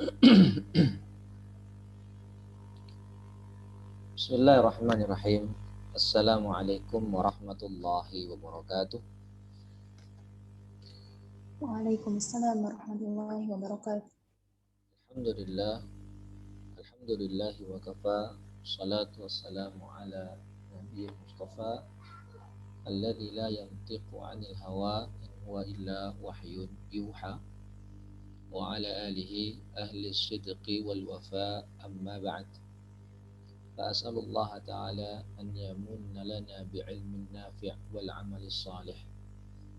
Bismillahirrahmanirrahim. Assalamualaikum warahmatullahi wabarakatuh. Waalaikumsalam warahmatullahi wabarakatuh. Alhamdulillah, alhamdulillahi wa kafa. Salatu wassalamu ala nabiyil mustafa alladzi la yantiqu 'anil hawa in huwa illa wahyun yuha wa ala alihi ahli sidqi wal wafa amma ba'd. فأسأل الله تعالى أن يمن لنا بعلم نافع والعمل الصالح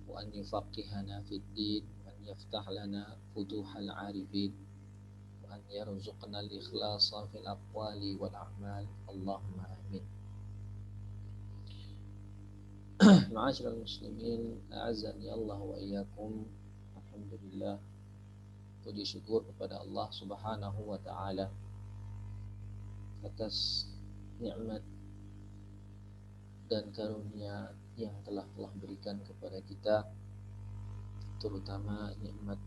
وأن يفقهنا في الدين وأن يفتح لنا فتوح العارفين وأن يرزقنا الإخلاص في الأقوال والأعمال اللهم آمين. Ma'asyiral muslimin, a'azzani Allah wa iyyakum. Alhamdulillah, puji syukur kepada Allah Subhanahu wa taala atas nikmat dan karunia yang telah berikan kepada kita, terutama nikmat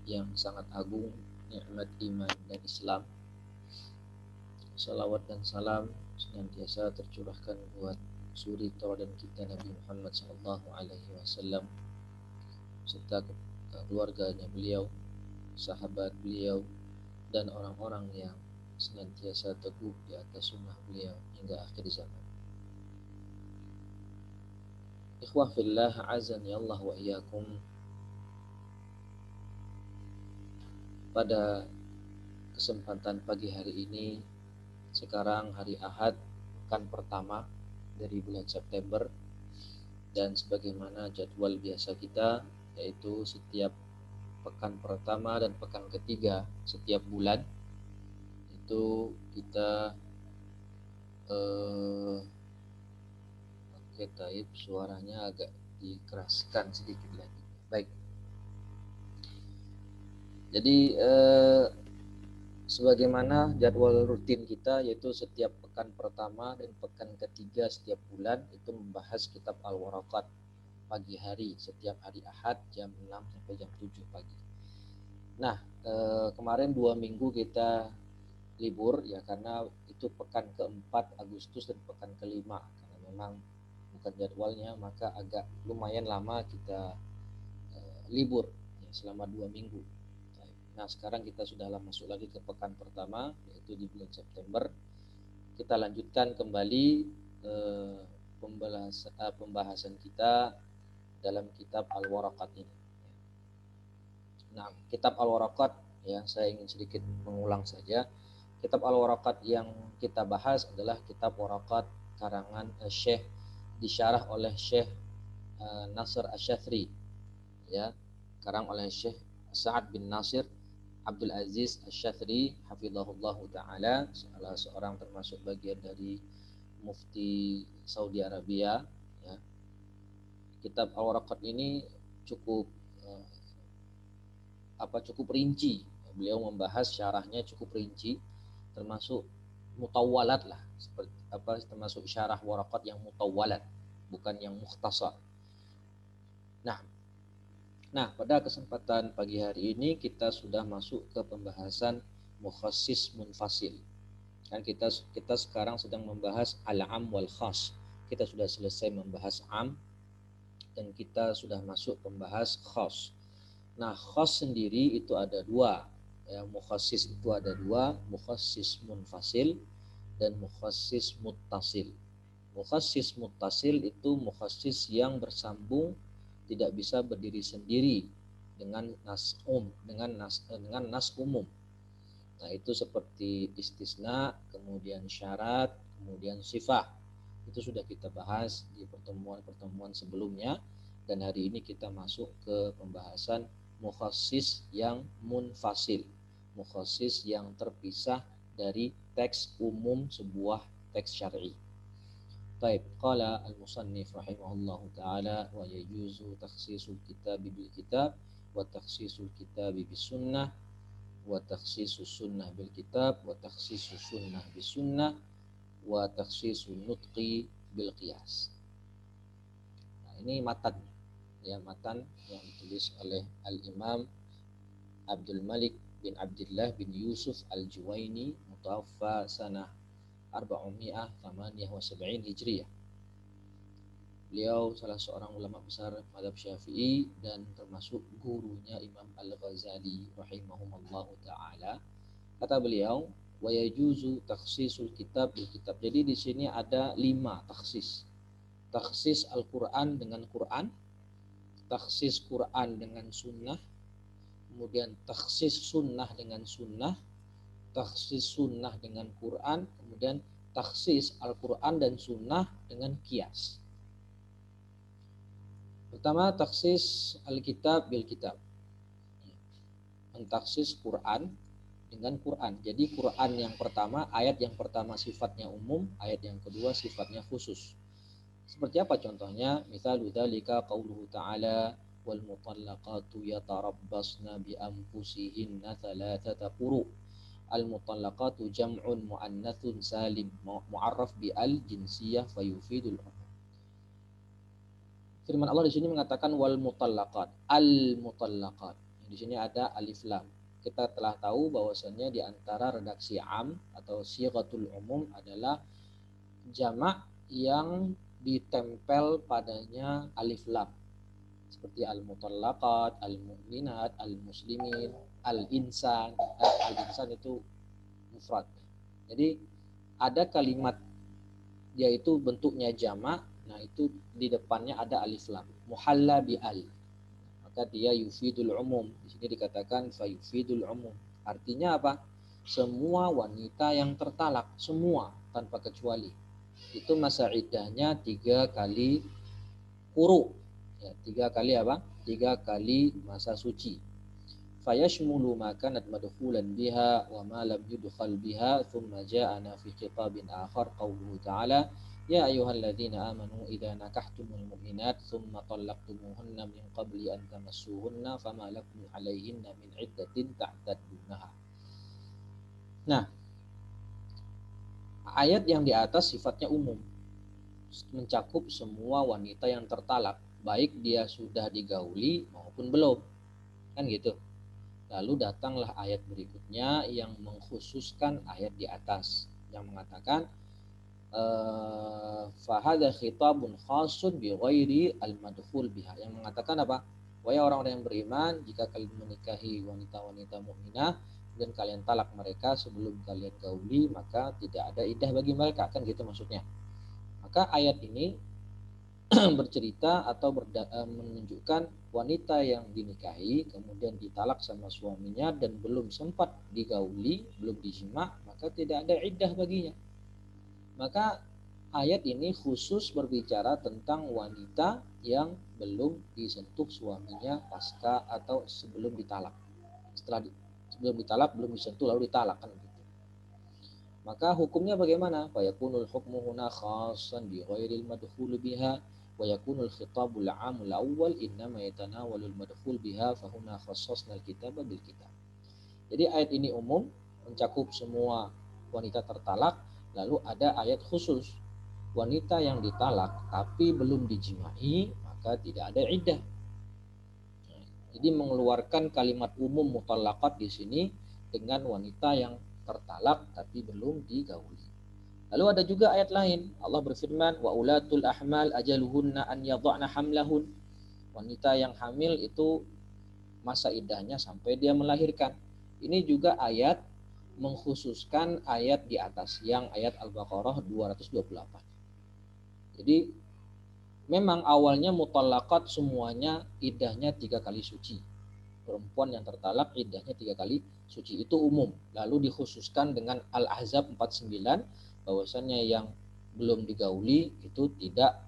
yang sangat agung, nikmat iman dan Islam. Salawat dan salam senantiasa tercurahkan buat suri tauladan kita Nabi Muhammad sallallahu alaihi wasallam serta keluarganya beliau, sahabat beliau, dan orang-orang yang senantiasa teguh di atas sunnah beliau hingga akhir zaman. Ikhwah fillah, azani Allah wa iyyakum. Pada kesempatan pagi hari ini, sekarang hari Ahad, pekan pertama dari bulan September, dan sebagaimana jadwal biasa kita, yaitu setiap pekan pertama dan pekan ketiga setiap bulan itu kita oke, taib, suaranya agak dikeraskan sedikit lagi. Baik. Jadi sebagaimana jadwal rutin kita, yaitu setiap pekan pertama dan pekan ketiga setiap bulan itu membahas kitab Al-Waraqat pagi hari, setiap hari Ahad jam 6 sampai jam 7 pagi. Nah, kemarin 2 minggu kita libur ya, karena itu pekan keempat Agustus dan pekan kelima, karena memang bukan jadwalnya, maka agak lumayan lama kita libur ya, selama 2 minggu. Nah, sekarang kita sudah masuk lagi ke pekan pertama, yaitu di bulan September. Kita lanjutkan kembali pembahasan kita dalam kitab Al-Waraqat ini. Nah, kitab Al-Waraqat ya, saya ingin sedikit mengulang saja. Kitab Al-Waraqat yang kita bahas adalah kitab Waraqat karangan Syekh, disyarah oleh Syekh Nasr Asy-Syafri ya, karang oleh Syekh Sa'ad bin Nasir Abdul Aziz Asy-Syafri hafizahullah taala, salah seorang termasuk bagian dari mufti Saudi Arabia ya. Kitab Al-Waraqat ini cukup cukup rinci. Beliau membahas syarahnya cukup rinci, termasuk mutawwalat lah, seperti termasuk syarah Waraqat yang mutawwalat, bukan yang mukhtasar. Nah, pada kesempatan pagi hari ini kita sudah masuk ke pembahasan mukhassis munfasil. Kan kita sekarang sedang membahas al-am wal khas. Kita sudah selesai membahas am dan kita sudah masuk membahas khas. Nah, khas sendiri itu ada dua. Ya, mukhassis itu ada dua, mukhassis munfasil dan mukhassis muttasil. Mukhassis muttasil itu mukhassis yang bersambung, tidak bisa berdiri sendiri dengan nas umum. Nah, itu seperti istisna, kemudian syarat, kemudian sifah. Itu sudah kita bahas di pertemuan-pertemuan sebelumnya, dan hari ini kita masuk ke pembahasan mukhassis yang munfasil, mukhassis yang terpisah dari teks umum sebuah teks syar'i. Baik, qala al-musannif rahimahullahu taala wa yajuzu takhsisul kitab bil kitab wa takhsisul kitab bis sunnah wa takhsisus sunnah bil kitab wa takhsisus sunnah bis sunnah wa takhsisun nutqi bil qiyas. Nah, ini matan ya, matan yang ditulis oleh Al-Imam Abdul Malik bin Abdullah bin Yusuf al-Juwaini mutawaffa sanah 478 Hijriyah. Beliau salah seorang ulama besar mazhab Syafi'i dan termasuk gurunya Imam Al-Ghazali rahimahumullahu taala. Kata beliau, wa yajuzu takhsisul kitab bil kitab. Jadi di sini ada 5 takhsis. Takhsis Al-Qur'an dengan Qur'an, takhsis Qur'an dengan sunnah, kemudian takhsis sunnah dengan sunnah, takhsis sunnah dengan Qur'an, kemudian takhsis Al-Qur'an dan sunnah dengan qiyas. Pertama, taksis Alkitab bil kitab. Mentaksis Quran dengan Quran. Jadi Quran yang pertama, ayat yang pertama sifatnya umum, ayat yang kedua sifatnya khusus. Seperti apa contohnya? Mithalu dzalika qauluhu ta'ala wal mutallaqatu yatarabbasna bi anfusihinna thalathata quru. Al mutallaqatu jam'un muannatsun salim mu'arraf bi al jinsiyah fayufidul umum. Firman Allah di sini mengatakan wal mutallaqat, al mutallaqat. Di sini ada alif lam. Kita telah tahu bahwasannya di antara redaksi am atau sighatul umum adalah jamak yang ditempel padanya alif lam. Seperti al mutallaqat, al mu'minat, al muslimin, al insan. Al insan itu mufrad. Jadi ada kalimat yaitu bentuknya jamak. Nah itu di depannya ada alif lam, muhalla bi al, maka dia yufidul umum. Di sini dikatakan fayufidul umum. Artinya apa? Semua wanita yang tertalak, semua tanpa kecuali, itu masa iddahnya 3 kali quru. Ya, 3 kali apa? 3 kali masa suci. Fayashmulu ma kanat madkhulan biha wa ma lam yudkhal biha thumma ja'ana fi khitabin akhar qauluhu ta'ala ya ayyuhalladzina amanu idza nakahtumul mu'minat thumma talaqtumuhunna min qabli an tamassuhunna fama lakum 'alayhinna min 'iddatin ta'taddunaha. Nah, ayat yang di atas sifatnya umum, mencakup semua wanita yang tertalak, baik dia sudah digauli maupun belum. Kan gitu. Lalu datanglah ayat berikutnya yang mengkhususkan ayat di atas yang mengatakan fahadha khitabun khasun bi ghairi al-madkhul biha, yang mengatakan apa? Wahai orang-orang yang beriman, jika kalian menikahi wanita-wanita mukminah dan kalian talak mereka sebelum kalian gauli, maka tidak ada iddah bagi mereka, kan gitu maksudnya. Maka ayat ini bercerita atau menunjukkan wanita yang dinikahi kemudian ditalak sama suaminya dan belum sempat digauli, belum dijima, maka tidak ada iddah baginya. Maka ayat ini khusus berbicara tentang wanita yang belum disentuh suaminya pasca atau sebelum ditalak. Sebelum ditalak, belum disentuh lalu ditalak, kan gitu. Maka hukumnya bagaimana? Fa yakunul hukmu huna khassan bi ghairil madkhul biha wa yakunul khitabul 'amul awwal innama yatanawalul madkhul biha fa huna khassasna al-kitaba bil kitab. Jadi ayat ini umum mencakup semua wanita tertalak. Lalu ada ayat khusus, wanita yang ditalak tapi belum dijimai maka tidak ada iddah. Jadi mengeluarkan kalimat umum mutallaqat di sini dengan wanita yang tertalak tapi belum digauli. Lalu ada juga ayat lain, Allah berfirman wa ulatul ahmal ajaluhunna an yadh'na hamlahun. Wanita yang hamil itu masa iddahnya sampai dia melahirkan. Ini juga ayat mengkhususkan ayat di atas yang ayat Al-Baqarah 228. Jadi memang awalnya mutallaqat semuanya iddahnya 3 kali suci. Perempuan yang tertalak iddahnya 3 kali suci, itu umum. Lalu dikhususkan dengan Al-Ahzab 49 bahwasannya yang belum digauli itu tidak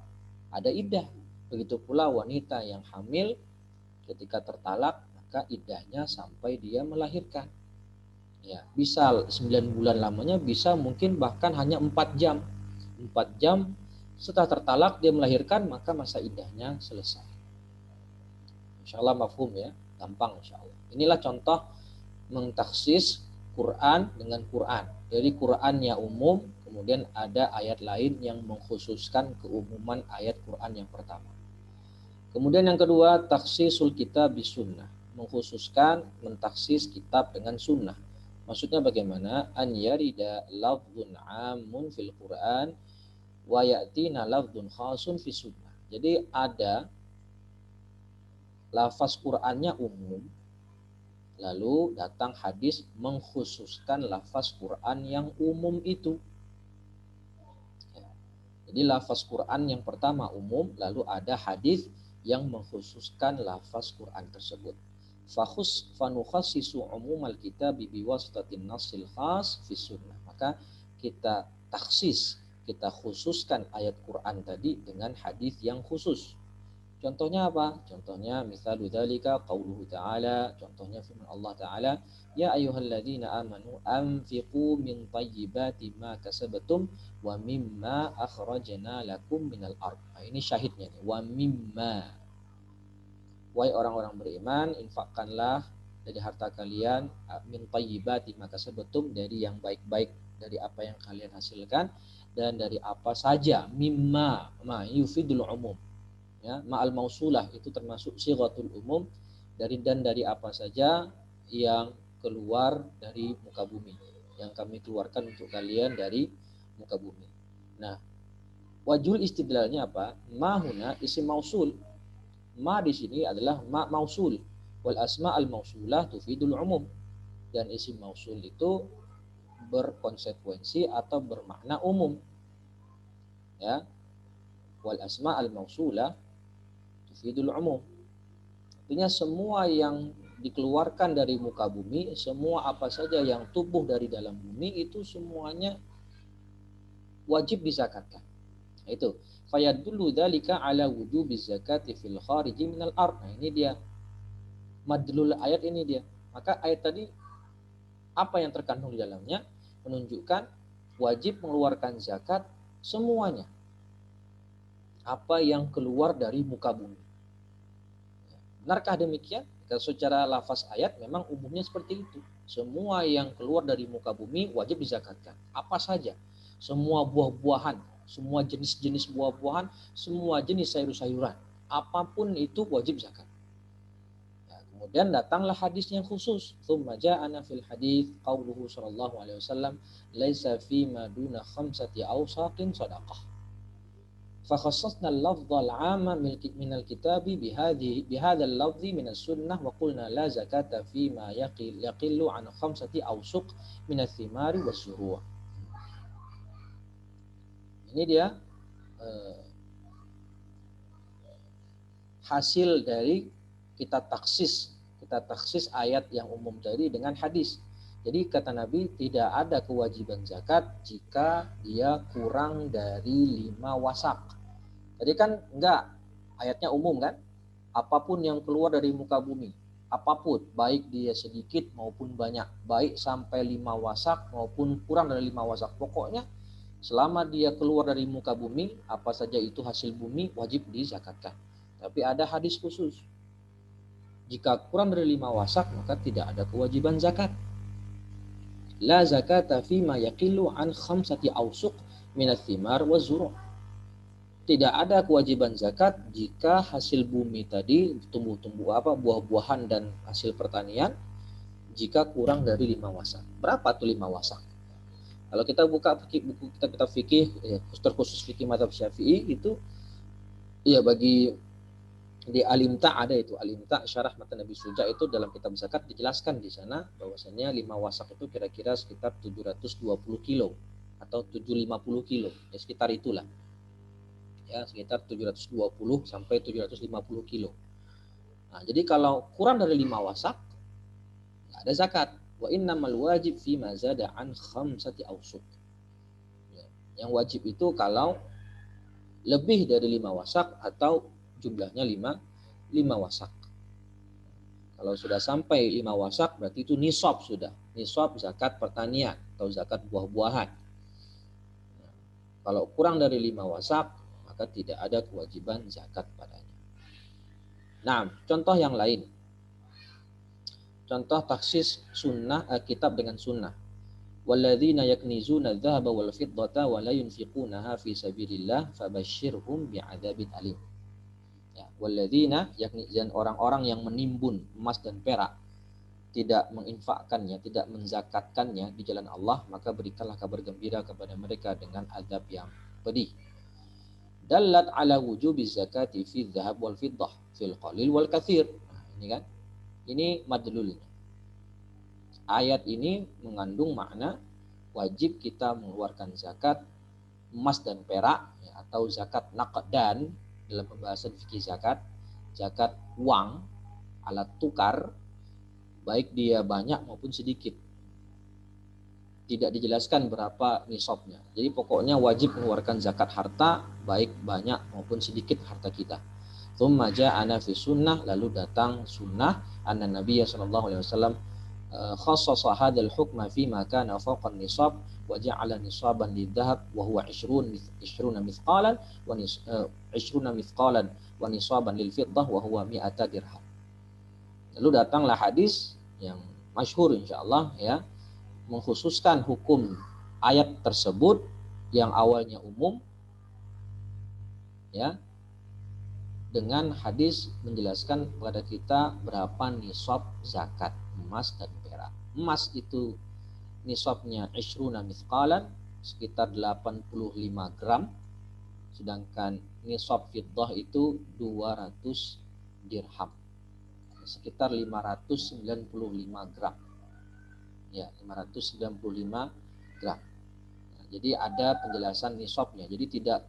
ada iddah. Begitu pula wanita yang hamil ketika tertalak maka iddahnya sampai dia melahirkan. Ya, bisa 9 bulan lamanya, bisa mungkin bahkan hanya 4 jam. 4 jam setelah tertalak dia melahirkan, maka masa iddahnya selesai. Insyaallah mafhum ya, gampang insyaallah. Inilah contoh mentaksis Quran dengan Quran. Jadi Qurannya umum, kemudian ada ayat lain yang mengkhususkan keumuman ayat Quran yang pertama. Kemudian yang kedua, takhsisul kitab bis sunnah. mengkhususkan, mentaksis kitab dengan sunnah. Maksudnya bagaimana? An yarida lafdun amun fil Quran wa ya'tina lafdun khasun fi sunnah. Jadi ada lafaz Qur'annya umum, lalu datang hadis mengkhususkan lafaz Quran yang umum itu. Jadi lafaz Quran yang pertama umum, lalu ada hadis yang mengkhususkan lafaz Quran tersebut. Fanukhassisu umumal kitab biwasitatin nassil khas fi sunnah. Maka kita taksis, kita khususkan ayat Quran tadi dengan hadis yang khusus. Contohnya apa? Contohnya misalu dzalika qauluhu ta'ala, contohnya firman Allah Ta'ala, ya ayyuhalladzina amanu anfiqu min thayyibati ma kasabtum wa mimma akhrajna lakum minal ard. Nah, ini syahidnya nih, wa mimma. Wahai orang-orang beriman, infakkanlah dari harta kalian min thayyibati ma kasabtum, dari yang baik-baik dari apa yang kalian hasilkan, dan dari apa saja, mimma ma yufidul umum. Ya, ma'al mausulah itu termasuk sighatul umum, dari apa saja yang keluar dari muka bumi, yang kami keluarkan untuk kalian dari muka bumi. Nah, wajul istidlalnya apa? Ma huna isim mausul. Ma di sini adalah ma mausul. Wal asma al mausulah tufidul umum. Dan isim mausul itu berkonsekuensi atau bermakna umum. Ya. Wal asma al mausulah tufidul umum. Artinya semua yang dikeluarkan dari muka bumi, semua apa saja yang tumbuh dari dalam bumi itu semuanya wajib dizakatkan. Itu fayadullu dzalika ala wujubiz zakati fil khariji minal ard. Nah, ini dia madlul ayat ini dia. Maka ayat tadi apa yang terkandung di dalamnya menunjukkan wajib mengeluarkan zakat semuanya. Apa yang keluar dari muka bumi. Benarkah demikian? Secara lafaz ayat memang umumnya seperti itu. Semua yang keluar dari muka bumi wajib dizakatkan. Apa saja? Semua buah-buahan, semua jenis-jenis buah-buahan, semua jenis sayur-sayuran. Apapun itu wajib zakat. Ya, kemudian datanglah hadis yang khusus. Tsumma ja'ana fil hadits qauluhu sallallahu alaihi wasallam, laisa fi ma duna khamsati awsaqin shadaqah. فخصصنا اللفظ العام من الكتاب بهذا اللفظ من السنة وقلنا لا زكاة فيما يقل عن 5 أوسق من الثمار والزروع. Ini dia hasil dari kita taksis ayat yang umum tadi dengan hadis. Jadi kata Nabi, tidak ada kewajiban zakat jika dia kurang dari 5 wasak. Tadi kan enggak, ayatnya umum kan? Apapun yang keluar dari muka bumi, apapun, baik dia sedikit maupun banyak, baik sampai 5 wasak maupun kurang dari 5 wasak. Pokoknya selama dia keluar dari muka bumi, apa saja itu hasil bumi wajib dizakatkan. Tapi ada hadis khusus. Jika kurang dari 5 wasak, maka tidak ada kewajiban zakat. La zakata fima yaqilu an 5 awsuq minats thimar wa zuru'. Tidak ada kewajiban zakat jika hasil bumi tadi, tumbuh-tumbuh apa, buah-buahan dan hasil pertanian, jika kurang dari 5 wasak. Berapa tuh 5 wasak? Kalau kita buka buku kita fikih, terkhusus fikih mazhab Syafi'i itu, ya bagi di Alimta ada itu, Alimta syarah matan Nabi Suja itu dalam kitab zakat dijelaskan di sana bahwasanya 5 wasak itu kira-kira sekitar 720 kilo atau 750 kilo, ya sekitar itulah. Ya, sekitar 720 sampai 750 kilo. Nah, jadi kalau kurang dari 5 wasak enggak ada zakat. Wa innamal wajib fi ma zada an 5 awsuq. Ya, yang wajib itu kalau lebih dari 5 wasak atau jumlahnya 5 wasak. Kalau sudah sampai 5 wasak berarti itu nisab sudah. Nisab zakat pertanian atau zakat buah-buahan. Nah, kalau kurang dari 5 wasak maka tidak ada kewajiban zakat padanya. Nah, contoh yang lain. Contoh taksis sunnah, kitab dengan sunnah. Walladzina yaknizuna adh-dhahaba wal fiddata wa la yunfiqunaha fi sabilillah fabashshirhum bi'adzabin alim. Ya, Walladzina, yakni dan orang-orang yang menimbun emas dan perak, tidak menginfakkannya, tidak menzakatkannya di jalan Allah, maka berikanlah kabar gembira kepada mereka dengan azab yang pedih. Dallat ala wujubi zakati fi dzahab wal fiddah fil qalil wal katsir. Nah, ini kan, ini madlulnya. Ayat ini mengandung makna wajib kita mengeluarkan zakat emas dan perak, ya, atau zakat naqdan dalam pembahasan fikih zakat, zakat uang, alat tukar, baik dia banyak maupun sedikit. Tidak dijelaskan berapa nisabnya. Jadi pokoknya wajib mengeluarkan zakat harta, baik banyak maupun sedikit harta kita. Tsumma ja'ana fi sunnah, lalu datang sunnah anna Nabiya sallallahu alaihi wasallam khassasa hadzal hukma fi ma kana fawqa an-nisab wa ja'ala nisaban lidhahab wa huwa 20 mithqalan wa 20 mithqalan wa nisaban lil fiddah wa huwa 100 dirham. Lalu datanglah hadis yang masyhur insyaallah, ya, mengkhususkan hukum ayat tersebut yang awalnya umum, ya, dengan hadis menjelaskan kepada kita berapa nisab zakat emas dan perak. Emas itu nisabnya 20 mithqalan, sekitar 85 gram, sedangkan nisab fiddah itu 200 dirham, sekitar 595 gram. Ya, 595 gram. Nah, jadi ada penjelasan nisabnya. Jadi tidak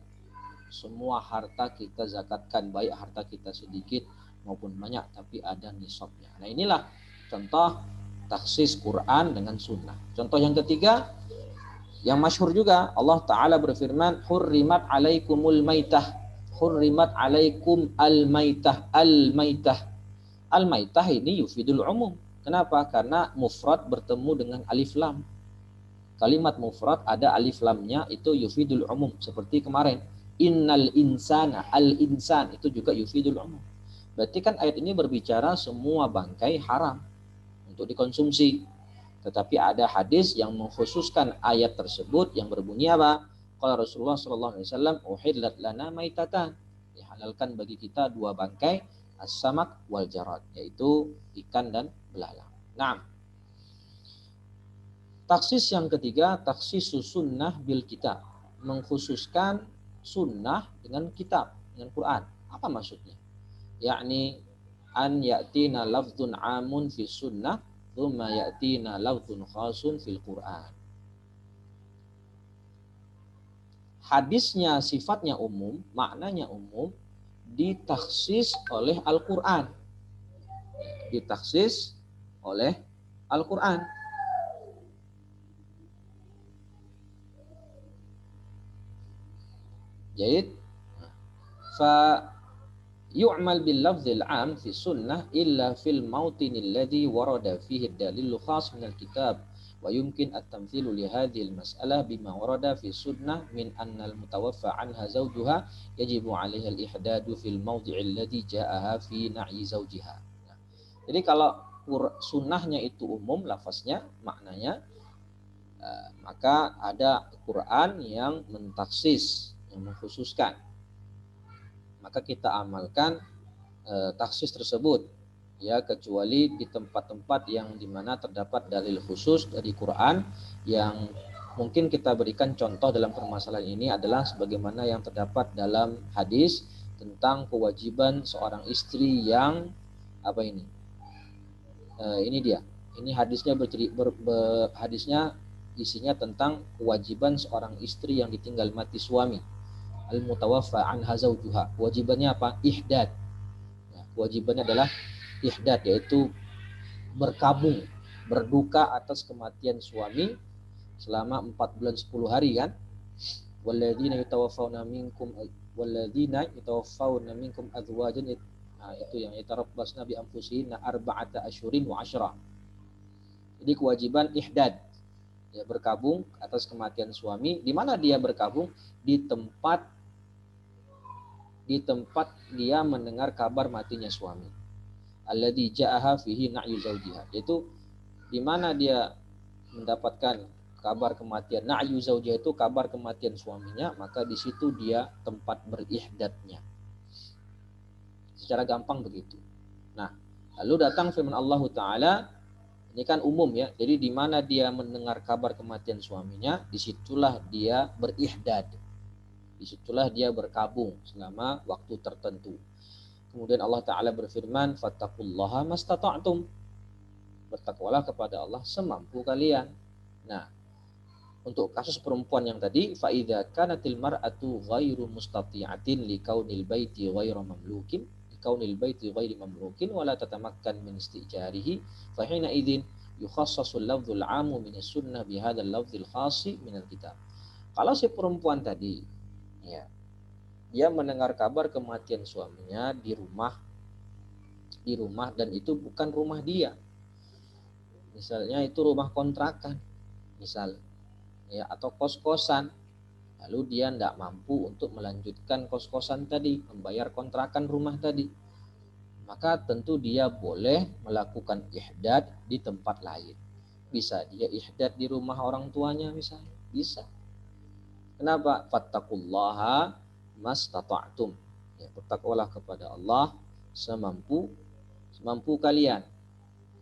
semua harta kita zakatkan, baik harta kita sedikit maupun banyak, tapi ada nisabnya. Nah, inilah contoh taksis Quran dengan sunnah. Contoh yang ketiga, yang masyhur juga, Allah Ta'ala berfirman, hurrimat alaikumul maitah, hurrimat alaikum al-maitah, al-maitah. Al-maitah ini yufidul umum. Kenapa? Karena mufrad bertemu dengan alif lam. Kalimat mufrad ada alif lamnya, itu yufidul umum. Seperti kemarin, innal insana, al-insan, itu juga yufidul umum. Berarti kan ayat ini berbicara semua bangkai haram untuk dikonsumsi. Tetapi ada hadis yang mengkhususkan ayat tersebut yang berbunyi apa? Qala Rasulullah sallallahu alaihi wasallam, uhillat lana maitatan. Dihalalkan bagi kita dua bangkai, as-samak wal jarad, yaitu ikan dan belalang. Nah, taksis yang ketiga, taksis sunnah bil kitab, mengkhususkan sunnah dengan kitab, dengan Quran. Apa maksudnya? Yakni an ya'tina lafdzun amun fi sunnah thumma ya'tina lafdzun khasun fil Quran. Hadisnya sifatnya umum, maknanya umum, ditaksis oleh Al-Quran. Ditaksis oleh Al-Quran. Jadi, fa yu'mal bil lafzil 'am fi sunnah illa fil mautin alladhi warada fihi ad-dalil khas min al-kitab wa yumkin at-tamthilu li hadhihi al-mas'alah bima warada fi sunnah min anna al-mutawaffa 'anha zawjuha yajibu 'alaiha al-ihdadu fil mawdi' alladhi ja'aha fi na'i zawjiha. Jadi kalau sunnahnya itu umum lafaznya, maknanya, maka ada Quran yang mentaksis, yang mengkhususkan. Maka kita amalkan taksis tersebut, ya, kecuali di tempat-tempat yang dimana terdapat dalil khusus dari Quran. Yang mungkin kita berikan contoh dalam permasalahan ini adalah sebagaimana yang terdapat dalam hadis tentang kewajiban seorang istri yang ini dia. Ini hadisnya hadisnya isinya tentang kewajiban seorang istri yang ditinggal mati suami. Al-mutawaffa anha zawjuha. Kewajibannya apa? Ihdad. Ya, kewajibannya adalah ihdad, yaitu berkabung, berduka atas kematian suami selama 4 bulan 10 hari kan. Walladzina yatawaffawna minkum azwajan, itu yang yatarabbasna bi anfusihinna arba'ata asyhurin wa 'ashra. Jadi kewajiban ihdad, ya, berkabung atas kematian suami. Di mana dia berkabung? Di tempat dia mendengar kabar matinya suami. Alladzi ja'aha fihi na'yu zawjiha, yaitu di mana dia mendapatkan kabar kematian. Na'yu zawjiha itu kabar kematian suaminya, maka di situ dia tempat berihdadnya. Secara gampang begitu. Nah, lalu datang firman Allah Ta'ala, ini kan umum ya. Jadi di mana dia mendengar kabar kematian suaminya, disitulah dia berihdad. Disitulah dia berkabung selama waktu tertentu. Kemudian Allah Ta'ala berfirman, fattaqullaha mastata'tum. Bertakwalah kepada Allah semampu kalian. Nah, untuk kasus perempuan yang tadi, فَإِذَا كَانَتِ الْمَرْأَةُ غَيْرُ مُسْتَطِيعَةٍ لِكَوْنِ الْبَيْتِ غَيْرَ مَمْلُوكٍ لِكَوْنِ الْبَيْتِ غَيْرِ مَمْلُوكٍ وَلَا تَتَمَكَّنْ مِنْ اسْتِئْجَارِهِ فَحِينَئِذٍ يُخَصَّصُ اللَّفْظُ الْعَامُ مِنَ السُّنَّةِ بِهَذَا اللَّفْظِ الْخَاصِ مِنَ الْكِتَابِ. Kalau si perempuan tadi, ya, dia mendengar kabar kematian suaminya di rumah dan itu bukan rumah dia. Misalnya itu rumah kontrakan, misal, ya, atau kos-kosan. Lalu dia tidak mampu untuk melanjutkan kos-kosan tadi, membayar kontrakan rumah tadi. Maka tentu dia boleh melakukan ihdad di tempat lain. Bisa dia ihdad di rumah orang tuanya misalnya, bisa. Kenapa? Fattaqullaha mastata'tum. Ya, bertakwalah kepada Allah semampu kalian.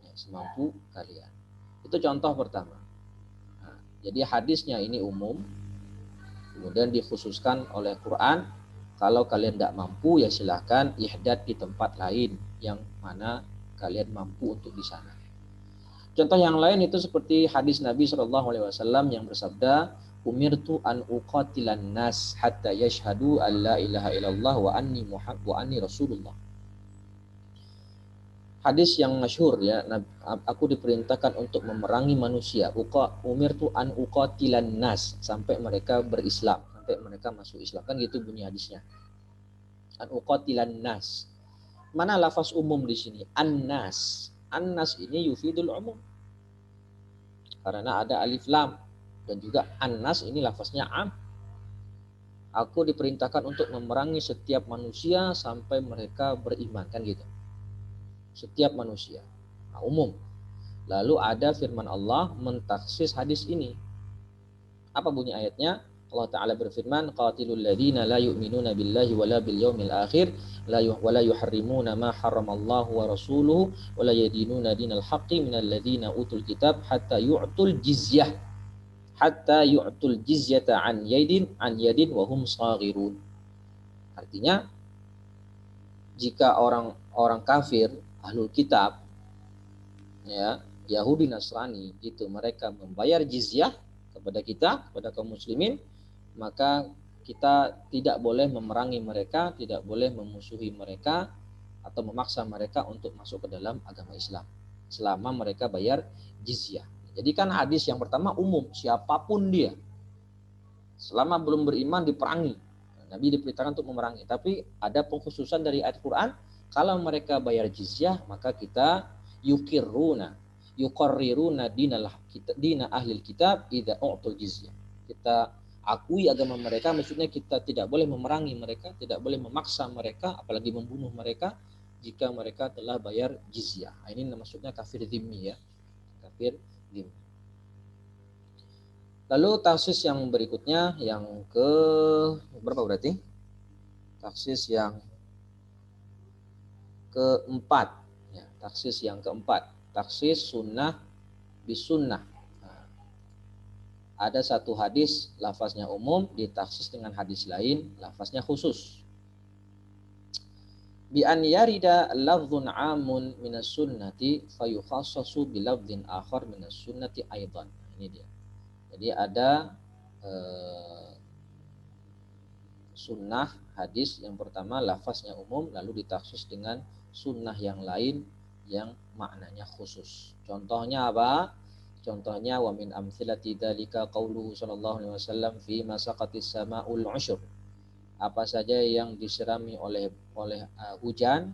Ya, semampu kalian. Itu contoh pertama. Nah, jadi hadisnya ini umum, kemudian dikhususkan oleh Quran. Kalau kalian tidak mampu, ya silahkan ihdad di tempat lain yang mana kalian mampu untuk di sana. Contoh yang lain itu seperti hadis Nabi SAW yang bersabda, umirtu an uqatilan nas hatta yashhadu an la ilaha illallah wa anni rasulullah. Hadis yang masyhur ya, aku diperintahkan untuk memerangi manusia. Umirtu an uqatilan nas, sampai mereka berislam, sampai mereka masuk Islam, kan gitu bunyi hadisnya. An uqatilan nas. Mana lafaz umum di sini? An-nas. An-nas ini yufidul umum. Karena ada alif lam, dan juga an-nas ini lafaznya am. Aku diperintahkan untuk memerangi setiap manusia sampai mereka beriman, kan gitu. Setiap manusia, nah, umum. Lalu ada firman Allah mentaksis hadis ini. Apa bunyi ayatnya? Allah Ta'ala berfirman, qatilul ladzina la yu'minuna billahi wala bil yaumil akhir wala yuharrimuna ma harramallahu wa rasuluhu wala yadinuna dinal haqqi minal ladzina utul kitab hatta yu'tul jizyah an yadin wa hum saghirun. Artinya, jika orang kafir ahlul kitab, ya, Yahudi Nasrani, itu mereka membayar jizyah kepada kita, kepada kaum muslimin, maka kita tidak boleh memerangi mereka, tidak boleh memusuhi mereka atau memaksa mereka untuk masuk ke dalam agama Islam selama mereka bayar jizyah. Jadi kan hadis yang pertama umum, siapapun dia selama belum beriman diperangi. Nabi diperintahkan untuk memerangi, tapi ada pengkhususan dari ayat Quran, kalau mereka bayar jizyah maka kita yuqirruna dina ahlil kitab idza u'tul jizyah. Kita akui agama mereka, maksudnya kita tidak boleh memerangi mereka, tidak boleh memaksa mereka, apalagi membunuh mereka jika mereka telah bayar jizyah. Ini maksudnya kafir dhimmi ya. Kafir dhimmi. Lalu taksis yang berikutnya, yang ke berapa berarti? Taksis yang keempat. Ya, taksis yang keempat. Taksis sunnah bisunnah. Nah, ada satu hadis lafaznya umum ditaksis dengan hadis lain lafaznya khusus. Bi an yarida lafdzun amun minas sunnati fayukhassasu bi lafdzin akhar minas sunnati aidan. Ini dia. Jadi ada sunnah hadis yang pertama lafaznya umum lalu ditaksis dengan sunnah yang lain yang maknanya khusus. Contohnya apa? Contohnya wa min amthilati dzalika qauluhu sallallahu alaihi wasallam fi masaqatis samaul usyur. Apa saja yang diserami oleh hujan,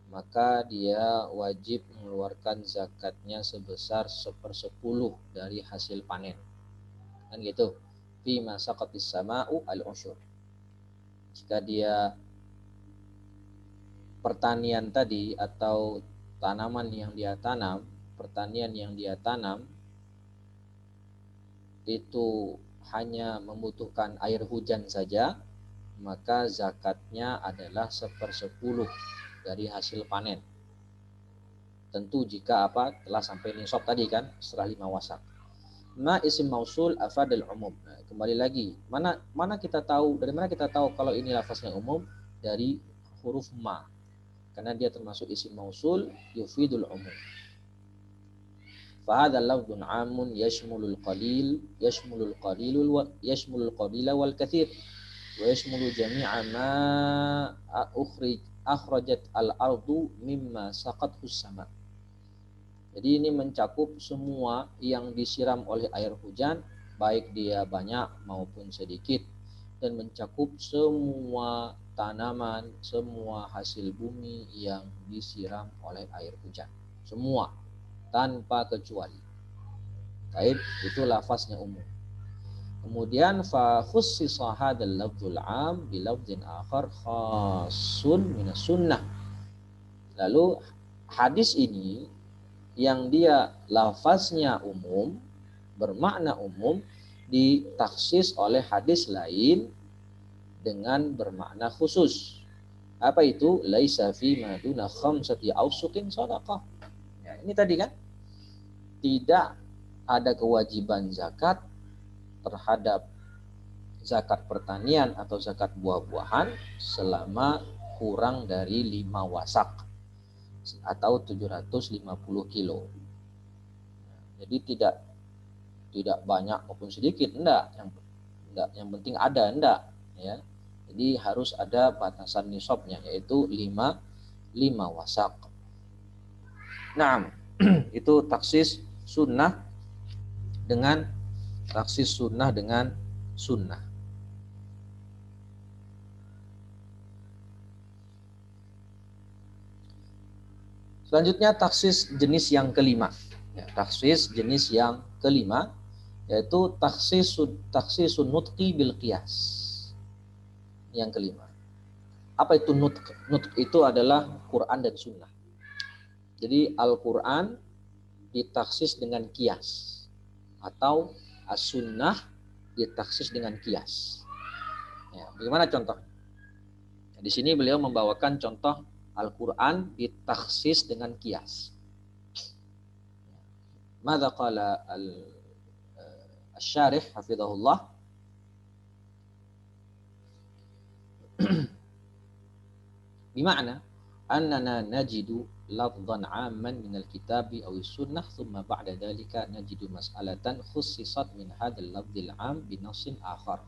maka dia wajib mengeluarkan zakatnya sebesar 1/10 dari hasil panen. Kan gitu. Fi masaqatis sama'u al-usyur. Jika dia pertanian tadi atau tanaman yang dia tanam, pertanian yang dia tanam itu hanya membutuhkan air hujan saja, maka zakatnya adalah 1/10 dari hasil panen. Tentu jika telah sampai nisab tadi kan, setelah 5 wasak. Ma isim mausul afadal umum. Nah, kembali lagi, dari mana kita tahu kalau ini lafaznya umum? Dari huruf ma. Karena dia termasuk isim mausul yufidul umum. Fahadha lafdun amun yashmulul qalila wal kathir wa yashmulu jami'a ma akhrajat al-ardu mimma saqathu sama. Jadi ini mencakup semua yang disiram oleh air hujan, baik dia banyak maupun sedikit, dan mencakup semua tanaman, semua hasil bumi yang disiram oleh air hujan. Semua, tanpa kecuali. Baik, itu lafaznya umum. Kemudian fa khussisa hadzal lafdzul 'am bi lafdzin akhar khassun minas sunnah. Lalu hadis ini yang dia lafaznya umum, bermakna umum, ditaksis oleh hadis lain dengan bermakna khusus. Apa itu? Laisa fi ma duna khamsati awsuqin shadaqah. Ya, ini tadi kan, tidak ada kewajiban zakat terhadap zakat pertanian atau zakat buah-buahan selama kurang dari 5 wasak atau 750 kilo. Jadi tidak banyak maupun sedikit, enggak. Yang penting ada, enggak, ya. Jadi harus ada batasan nisabnya, yaitu 5 wasak. Nah, itu taksis sunnah dengan sunnah. Selanjutnya taksis jenis yang kelima. Ya, taksis jenis yang kelima yaitu taksisun nutqi bil qiyas. Yang kelima. Apa itu nutq? Nutq itu adalah Quran dan sunnah. Jadi Al-Quran ditaksis dengan qiyas atau as-sunnah ditaksis dengan qiyas. Ya, bagaimana contoh? Di sini beliau membawakan contoh Al-Quran ditaksis dengan qiyas. Mada qala al-syarih hafizahullah? Bima'na annana najidu lafdhan 'amman min al-kitabi aw as-sunnah thumma ba'da dhalika najidu mas'alatan khussisat min hadzal lafdhil 'am bi nassin akhar.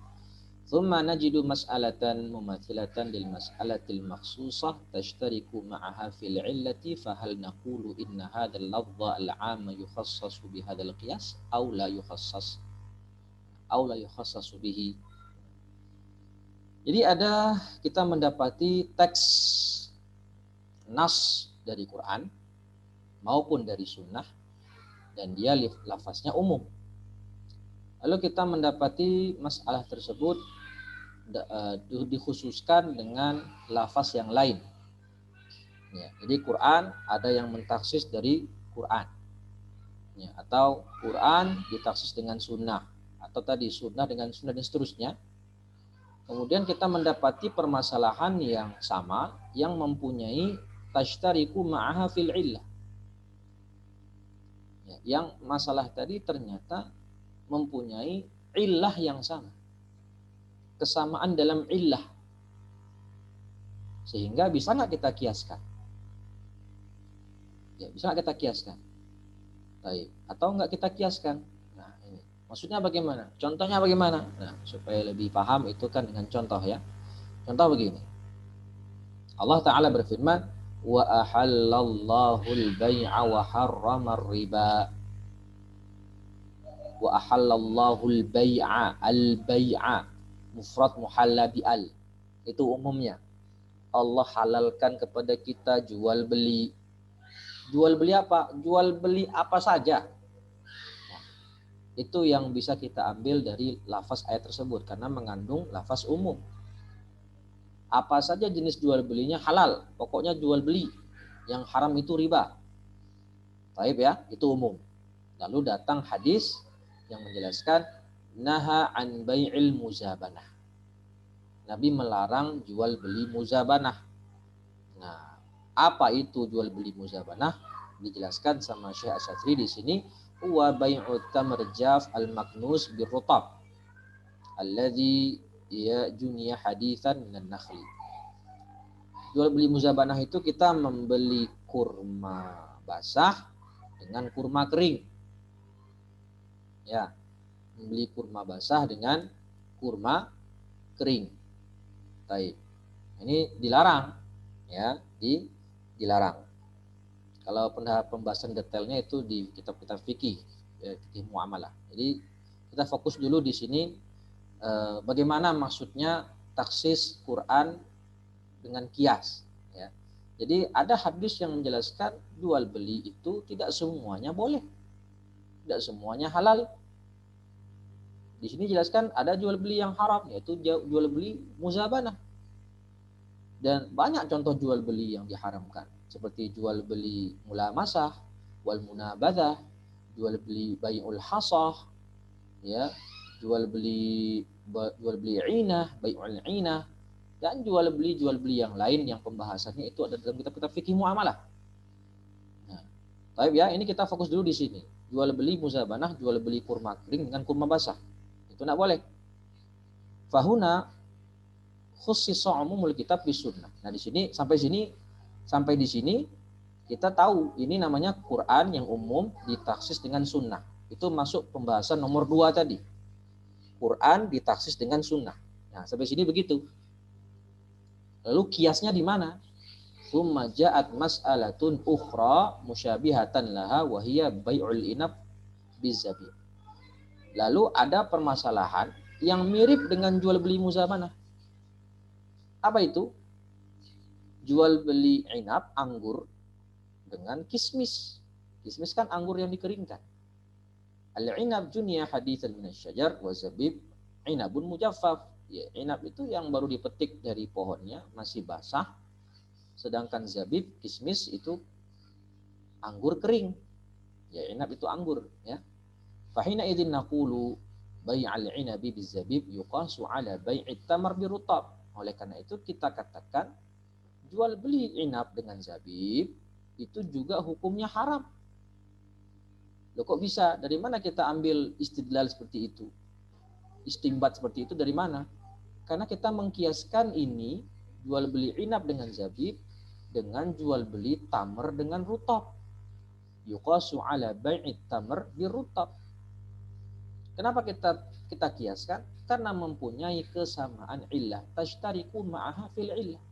Thumma najidu mas'alatan mumathilatan lil mas'alatil makhsusah tashtariku ma'aha fil 'illati fa hal naqulu inna hadzal lafdha al-'amma yukhassasu bi hadzal qiyas aw la yukhassasu bihi. Jadi kita mendapati teks nas dari Quran maupun dari sunnah dan dia lafaznya umum. Lalu kita mendapati masalah tersebut dikhususkan dengan lafaz yang lain. Ya, jadi Quran ada yang mentaksis dari Quran, ya, atau Quran ditaksis dengan sunnah, atau tadi sunnah dengan sunnah dan seterusnya. Kemudian kita mendapati permasalahan yang sama yang mempunyai tashtariku ma'aha fil illah. Ya, yang masalah tadi ternyata mempunyai illah yang sama. Kesamaan dalam illah. Sehingga bisa nggak kita kiaskan? Ya, bisa nggak kita kiaskan? Baik. Atau nggak kita kiaskan? Nah, ini. Maksudnya bagaimana? Contohnya bagaimana? Nah, supaya lebih paham itu kan dengan contoh ya. Contoh begini. Allah Ta'ala berfirman, wa ahallallahu al-bay'a wa harrama ar-riba. Wa ahallallahu al-bay'a, al-bay'a mufrad muhalla bi al. Itu umumnya. Allah halalkan kepada kita jual beli. Jual beli apa? Jual beli apa saja. Nah, itu yang bisa kita ambil dari lafaz ayat tersebut karena mengandung lafaz umum. Apa saja jenis jual belinya halal. Pokoknya jual beli. Yang haram itu riba. Baik ya, itu umum. Lalu datang hadis yang menjelaskan naha an bai'il muzabanah. Nabi melarang jual beli muzabanah. Nah, apa itu jual beli muzabanah? Dijelaskan sama Syekh Asy-Syadzili di sini, huwa bai'ut tamr jaf al-maknus birrutab alladzi ya junia haditsan minan nakhli. Jual beli muzabanah itu kita membeli kurma basah dengan kurma kering. Ya, membeli kurma basah dengan kurma kering. Baik. Ini dilarang, ya, dilarang. Kalau pembahasan detailnya itu di kitab-kitab fikih, ya, fikih muamalah. Jadi kita fokus dulu di sini bagaimana maksudnya taksis Quran dengan kias. Ya. Jadi ada hadis yang menjelaskan jual beli itu tidak semuanya boleh, tidak semuanya halal. Di sini jelaskan ada jual beli yang haram, yaitu jual beli muzabanah. Dan banyak contoh jual beli yang diharamkan, seperti jual beli mulamasah, wal munabadah, jual beli bai'ul hasah, ya, jual beli inah, bai'ul inah, dan jual beli yang lain yang pembahasannya itu ada dalam kitab-kitab fikih muamalah. Nah, baik ya, ini kita fokus dulu di sini. Jual beli muzabanah, jual beli kurma kering dengan kurma basah. Itu enggak boleh. Fahuna khussisa umumul kitab bis sunnah. Nah, sampai di sini kita tahu ini namanya Quran yang umum ditaksis dengan sunnah. Itu masuk pembahasan nomor 2 tadi. Quran ditaksis dengan sunnah. Nah, sampai sini begitu. Lalu kiasnya di mana? Tsumma ja'at mas'alatun ukhra musyabihatan laha wa hiya bai'ul inab bizabib. Lalu ada permasalahan yang mirip dengan jual beli muzabanah. Apa itu? Jual beli inab, anggur, dengan kismis. Kismis kan anggur yang dikeringkan. Al-inab junia haditsan minasyajar wa zabib inabun mujaffaf. Ya, inab itu yang baru dipetik dari pohonnya, masih basah. Sedangkan zabib, kismis itu anggur kering. Ya, inab itu anggur, ya. Fahina idzin naqulu bai'al inabi bizabib yuqasu ala bai'it tamar birutab. Oleh karena itu kita katakan jual beli inab dengan zabib itu juga hukumnya haram. Loh, kok bisa? Dari mana kita ambil istidlal seperti itu? Istimbat seperti itu dari mana? Karena kita mengkiaskan ini jual beli inab dengan zabib dengan jual beli tamar dengan rutab. Yuqasu ala bai'it tamar birutab. Kenapa kita kiaskan? Karena mempunyai kesamaan illah. Tashtariku ma'aha fil illah.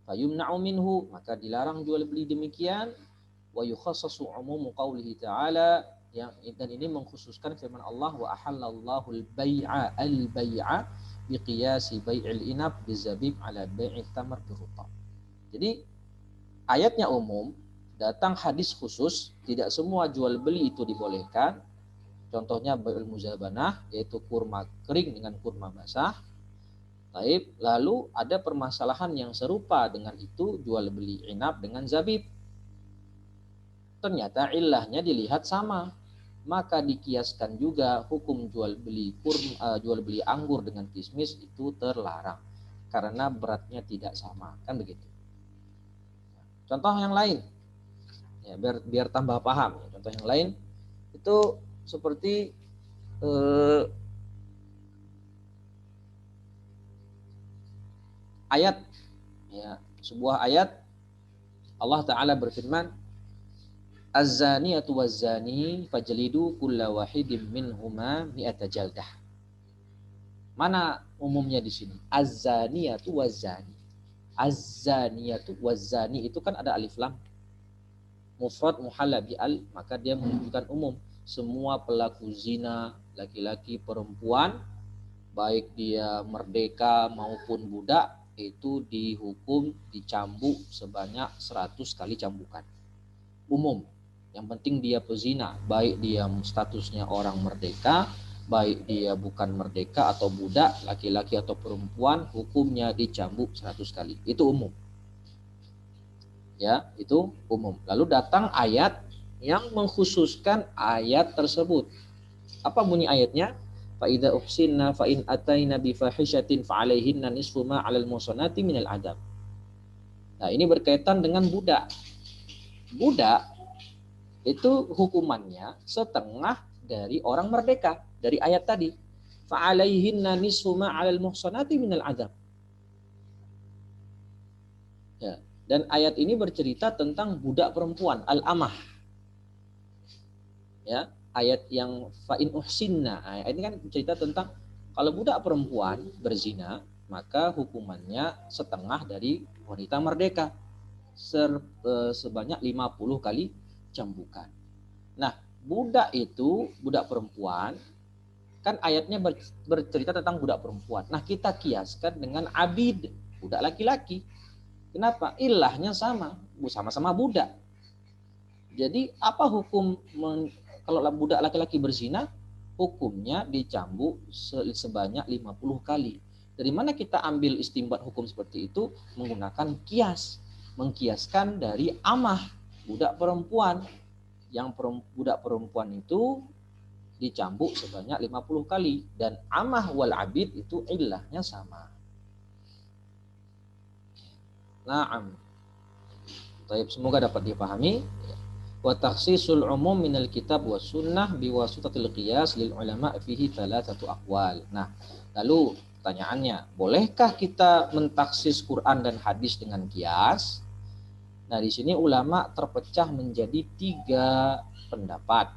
Fayumna'u minhu, maka dilarang jual beli demikian. Wa yukhassasu umumu qawlihi ta'ala, dan ini mengkhususkan firman Allah, wa ahallallahu al-bai'a biqiyasi bai'il inab bizabib ala bai'it tamar birutab. Jadi ayatnya umum, datang hadis khusus, tidak semua jual beli itu dibolehkan. Contohnya bai'ul muzabanah, yaitu kurma kering dengan kurma basah. Taib. Lalu ada permasalahan yang serupa dengan itu, jual beli inab dengan zabib. Ternyata ilahnya dilihat sama, maka dikiaskan juga hukum jual beli anggur dengan kismis itu terlarang karena beratnya tidak sama, kan begitu. Contoh yang lain, ya, biar tambah paham. Contoh yang lain itu seperti ayat, ya, sebuah ayat Allah Ta'ala berfirman, Az-zaniyatu waz-zani fajlidu kulla wahidin minhuma mi'ata jaldah. Mana umumnya di sini? Az-zaniyatu waz-zani. Az-zaniyatu waz-zani itu kan ada alif lam. Mufrad muhalla bi al, maka dia menunjukkan umum. Semua pelaku zina, laki-laki, perempuan, baik dia merdeka maupun budak, itu dihukum dicambuk sebanyak 100 kali cambukan. Umum. Yang penting dia pezina, baik dia statusnya orang merdeka, baik dia bukan merdeka atau budak, laki-laki atau perempuan, hukumnya dicambuk 100 kali. Itu umum. Ya, itu umum. Lalu datang ayat yang mengkhususkan ayat tersebut. Apa bunyi ayatnya? fa idza uhsinna fa in ataina bi fahishatin fa alaihinna nisfu ma 'alal muhsanati minal adab. Nah, ini berkaitan dengan budak. Budak itu hukumannya setengah dari orang merdeka dari ayat tadi. Fa alaihinna nisfu ma 'alal muhsanati minal adab. Ya, dan ayat ini bercerita tentang budak perempuan, al-amah. Ya, ayat yang fa in uhsinna. Ayat ini kan cerita tentang kalau budak perempuan berzina, maka hukumannya setengah dari wanita merdeka. Sebanyak 50 kali cambukan. Nah, budak itu, budak perempuan, kan ayatnya bercerita tentang budak perempuan. Nah, kita kiaskan dengan abid, budak laki-laki. Kenapa? Ilahnya sama-sama budak. Jadi apa hukum kalau budak laki-laki berzina? Hukumnya dicambuk sebanyak 50 kali. Dari mana kita ambil istimbat hukum seperti itu? Menggunakan kias. Mengkiaskan dari amah, budak perempuan. Yang budak perempuan itu dicambuk sebanyak 50 kali. Dan amah wal abid itu ilahnya sama. Na'am. Baik, semoga dapat dipahami. Wa takhsisul umum minal kitab wa sunnah biwasitatil qiyas lil ulama fihi thalathatu aqwal. Nah, lalu pertanyaannya, bolehkah kita mentaksis Quran dan hadis dengan kias? Nah, di sini ulama terpecah menjadi 3 pendapat.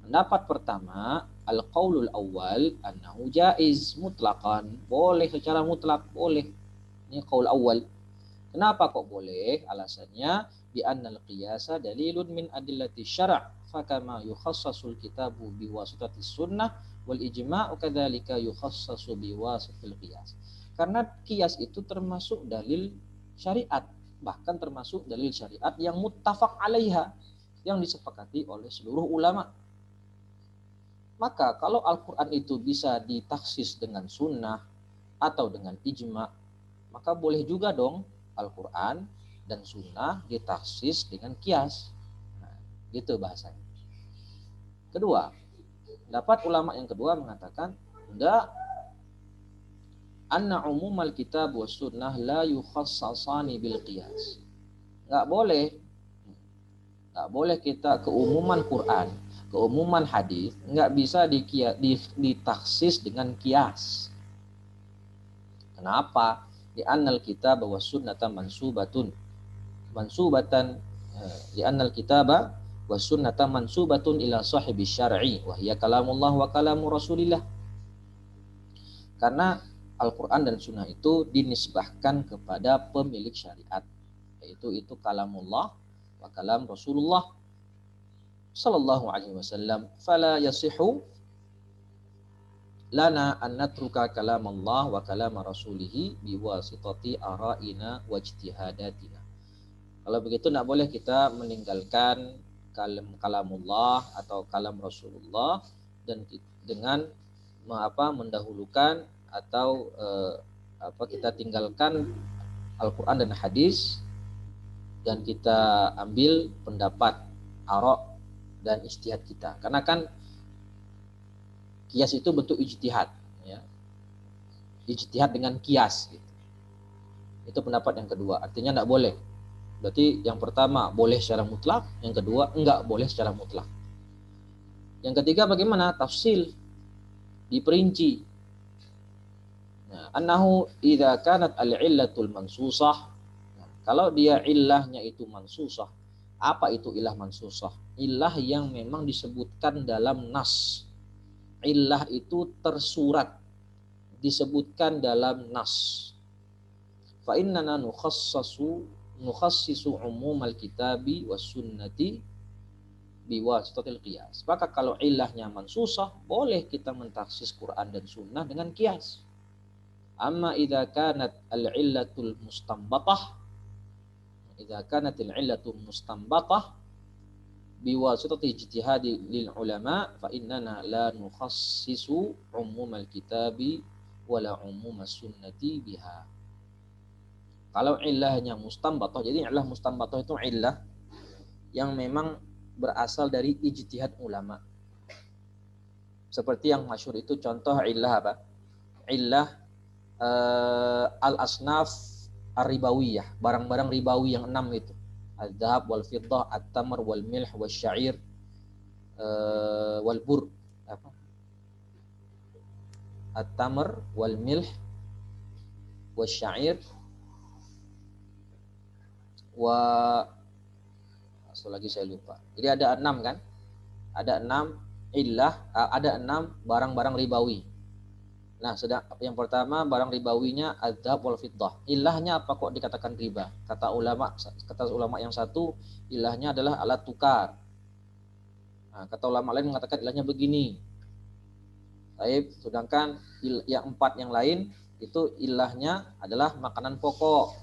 Pendapat pertama, al-qaulul awal annahu jaiz mutlaqan, boleh secara mutlak, boleh. Ini qaul awal. Kenapa kok boleh? Alasannya bi annal qiyasa dalilun min adillati syara' fakama yukhassasul kitabu biwasitatis sunnah wal ijma'u kadzalika yukhassasu biwasitatil qiyas. Karena qiyas itu termasuk dalil syariat, bahkan termasuk dalil syariat yang muttafaq 'alaiha, yang disepakati oleh seluruh ulama. Maka kalau Al-Qur'an itu bisa ditaksis dengan sunnah atau dengan ijma', maka boleh juga dong Al-Quran dan sunnah ditaksis dengan kias. Nah, gitu bahasanya. Kedua, pendapat ulama yang kedua mengatakan, enggak, anna umumal kitab wa sunnah la yukhassasani bil qiyas. Enggak boleh kita keumuman Quran, keumuman hadis enggak bisa ditaksis dengan kias. Kenapa? Di annal kitab wa sunnata mansubatan di annal kitaba wa sunnata mansubatun ila sahibi syar'i wa hiya kalamullah wa kalamu rasulillah. Karena Al-Qur'an dan sunnah itu dinisbahkan kepada pemilik syariat, yaitu kalamullah wa kalam Rasulullah sallallahu alaihi wasallam. Fala yasihu lana an natruka kalam Allah wa kalam Rasulih biwasitati ara'ina wa ijtihadatina. Kalau begitu tidak boleh kita meninggalkan kalamullah atau kalam Rasulullah dan dengan mendahulukan atau kita tinggalkan Al-Quran dan hadis dan kita ambil pendapat ara' dan ijtihad kita. Karena kan kias itu bentuk ijtihad, ya. Ijtihad dengan kias, gitu. Itu pendapat yang kedua. Artinya tidak boleh. Berarti yang pertama boleh secara mutlak, yang kedua enggak boleh secara mutlak. Yang ketiga bagaimana? Tafsil, diperinci. Nah, annahu idza kanat al-illatul mansusah. Nah, kalau dia illahnya itu mansusah. Apa itu illah mansusah? Illah yang memang disebutkan dalam nas. Illah itu tersurat, disebutkan dalam nas. Fa innana nukhassisu umumal kitabi was sunnati biwasitatil qiyas. Maka kalau illahnya mansusah, boleh kita mentaksis Quran dan sunnah dengan qiyas. Amma idza kanat al-illatul mustanbatah, idza kanat al-illatul mustanbatah biwasitati ijtihadi lil ulama fa innana la nukhassisu umumal kitabi wala umumas sunnati biha. Kalau illahnya mustanbatah, jadi illah mustanbatah itu illah yang memang berasal dari ijtihad ulama. Seperti yang masyhur itu contoh illah apa? Illah al-asnaf ar-ribawiyah, barang-barang ribawi yang 6 itu. Al-dhahab wal fiddah, at-tamr wal milh wal syair wal bur. Apa? At-tamr wal milh wal syair wa satu lagi saya lupa. Jadi ada 6 kan? Ada 6 illah, ada 6 barang-barang ribawi. Nah, sedang yang pertama barang ribawinya adzab wal fiddah. Ilahnya apa kok dikatakan riba? Kata ulama yang satu, ilahnya adalah alat tukar. Nah, kata ulama lain mengatakan ilahnya begini. Baik, sedangkan yang 4 yang lain itu ilahnya adalah makanan pokok.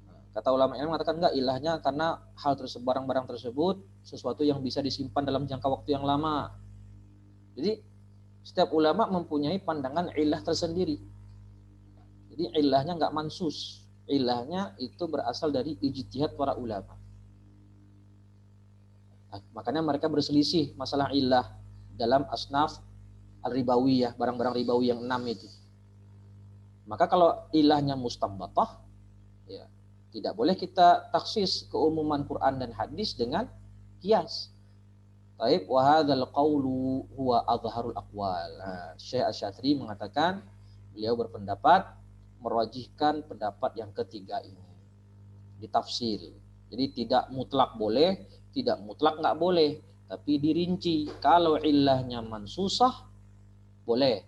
Nah, kata ulama yang mengatakan enggak, ilahnya karena hal tersebut, barang-barang tersebut sesuatu yang bisa disimpan dalam jangka waktu yang lama. Jadi setiap ulama mempunyai pandangan ilah tersendiri. Jadi ilahnya nggak mansus. Ilahnya itu berasal dari ijtihad para ulama. Nah, makanya mereka berselisih masalah ilah dalam asnaf al-ribawiyah, barang-barang ribawi yang 6 itu. Maka kalau ilahnya mustambatah, ya tidak boleh kita taksis keumuman Quran dan hadis dengan kias. Taib wa hadzal qawlu huwa adharul aqwal. Syekh Asy-Syadzili mengatakan, beliau berpendapat merajihkan pendapat yang ketiga ini. Ditafsir. Jadi tidak mutlak boleh, tidak mutlak enggak boleh, tapi dirinci. Kalau illahnya mansusah boleh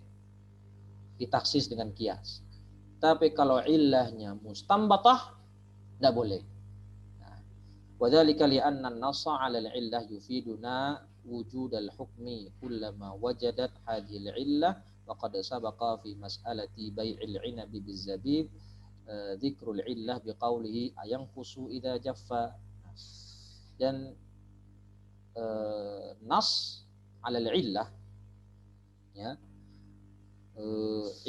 ditaksis dengan kias. Tapi kalau illahnya mustambatah enggak boleh. وذلك لأن النص على العلة يفيدنا وجود الحكم كلما وجدت هذه العلة وقد سبق في مسألة بيع العنب بالزبيب ذكر العلة بقوله أينقص إذا جف. Dan nas ala al-illah, ya,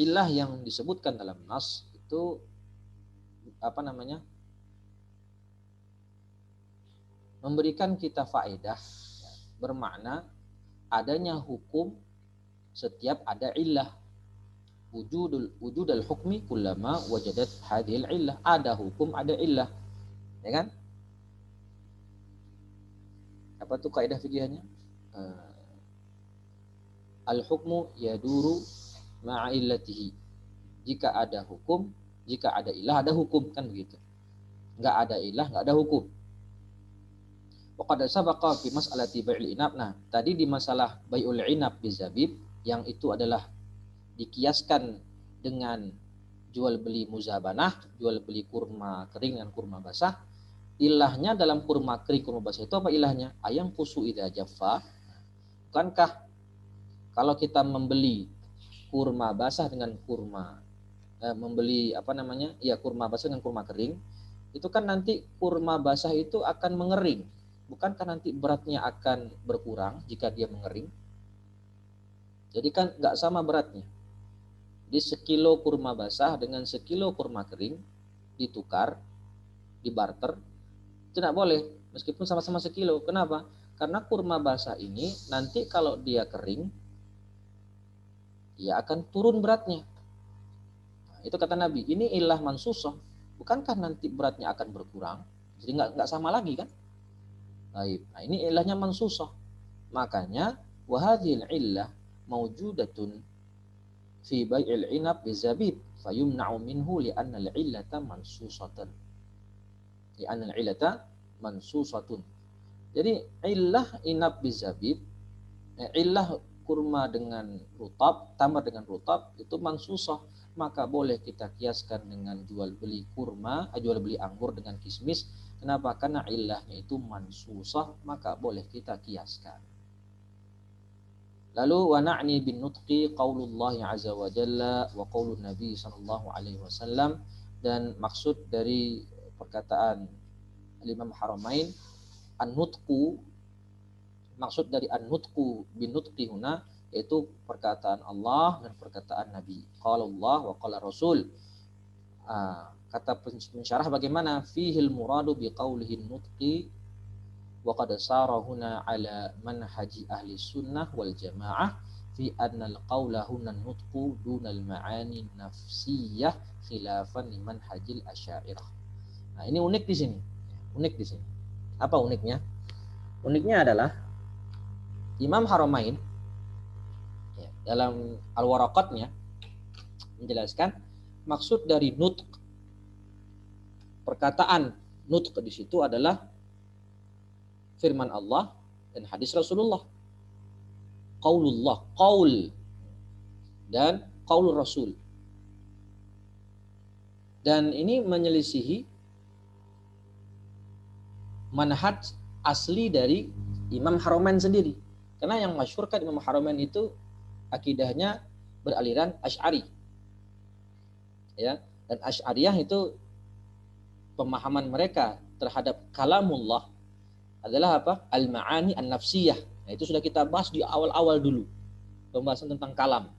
illah yang disebutkan dalam nas itu apa namanya, memberikan kita faedah, bermakna adanya hukum setiap ada illah. Wujudul hukmi kullama wajadat hadhil illah. Ada hukum, ada illah. Ya kan? Apa tuh kaidah fikihnya? Al-hukmu yaduru ma'a illatihi. Jika ada hukum, jika ada illah, ada hukum, kan begitu. Enggak ada illah, enggak ada hukum. Waqad sabaqa fi mas'alati bai'il inab. Nah, tadi di masalah bai'ul inab bizabib, yang itu adalah dikiaskan dengan jual beli muzabanah, jual beli kurma kering dan kurma basah. Ilahnya dalam kurma kering, kurma basah itu apa ilahnya? Ayang kusu idza jaffa. Bukankah kalau kita membeli kurma basah dengan kurma membeli apa namanya? Ya, kurma basah dengan kurma kering, itu kan nanti kurma basah itu akan mengering. Bukankah nanti beratnya akan berkurang jika dia mengering? Jadi kan nggak sama beratnya. Di sekilo kurma basah dengan sekilo kurma kering ditukar, dibarter, tidak boleh meskipun sama-sama sekilo. Kenapa? Karena kurma basah ini nanti kalau dia kering, dia akan turun beratnya. Nah, itu kata Nabi. Ini ilah mansusah. Bukankah nanti beratnya akan berkurang? Jadi nggak sama lagi kan? Baik. Nah, ini ilahnya mansusah. Makanya wahadhil illah mawjudatun fi bai'il inab bizabib fayumna'u minhu li'anna al-illata mansusatan. Li'anna al-illata mansusatun. Jadi illah inab bizabib, illah kurma dengan rutab, tamar dengan rutab itu mansusah. Maka boleh kita kiaskan dengan jual beli kurma, jual beli anggur dengan kismis. Kenapa? Karena ilahnya itu mansusah, maka boleh kita kiaskan. Lalu wa na'ni bin nutqi qaulullah azza wa jalla wa qaulun nabi sallallahu alaihi wasallam, dan maksud dari perkataan Imam Haramain an-nutqu, maksud dari an-nutqu bin nutqi huna yaitu perkataan Allah dan perkataan Nabi. Qala Allah wa qala Rasul. Kata pensyarah bagaimana? Fihil muradu biqaulihin nutqi wa qad sara huna ala manhaji ahli sunnah wal jamaah fi annal qawla huna nutqu dunal ma'ani nafsiyah khilafan liman hajil asy'ariyah. Nah, ini unik di sini. Unik di sini. Apa uniknya? Uniknya adalah Imam Haramain ya, dalam Al-Waraqatnya menjelaskan maksud dari nutq, perkataan nutq di situ adalah firman Allah dan hadis Rasulullah. Qaulullah, qaul dan qaul Rasul. Dan ini menyelisihi manhaj asli dari Imam Haramain sendiri. Karena yang masyhur kan Imam Haramain itu akidahnya beraliran Asy'ari. Ya, dan Asy'ariyah itu pemahaman mereka terhadap kalamullah adalah apa? Al-ma'ani an-nafsiyah. Nah, itu sudah kita bahas di awal-awal dulu. Pembahasan tentang kalam.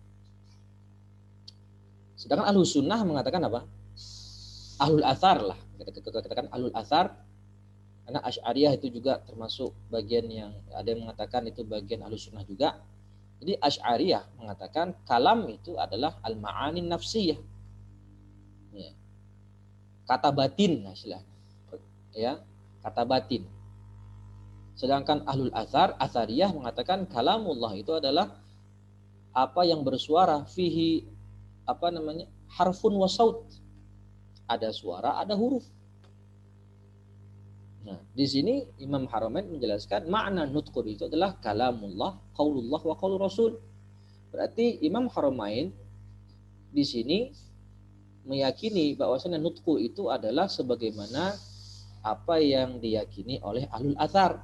Sedangkan Ahlus Sunnah mengatakan apa? Ahlul Athar lah. Kita katakan Ahlul Athar. Karena Asy'ariyah itu juga termasuk bagian yang ada yang mengatakan itu bagian Ahlus Sunnah juga. Jadi Asy'ariyah mengatakan kalam itu adalah al-ma'ani nafsiyah. Ya. Kata batin istilahnya. Ya, kata batin. Sedangkan Ahlul Athar, Athariyah mengatakan kalamullah itu adalah apa yang bersuara fihi harfun wa saut. Ada suara, ada huruf. Nah, di sini Imam Haramain menjelaskan makna nutqu itu adalah kalamullah, qaulullah wa qaul Rasul. Berarti Imam Haramain di sini meyakini bahwasanya nutqu itu adalah sebagaimana apa yang diyakini oleh Ahlul Athar.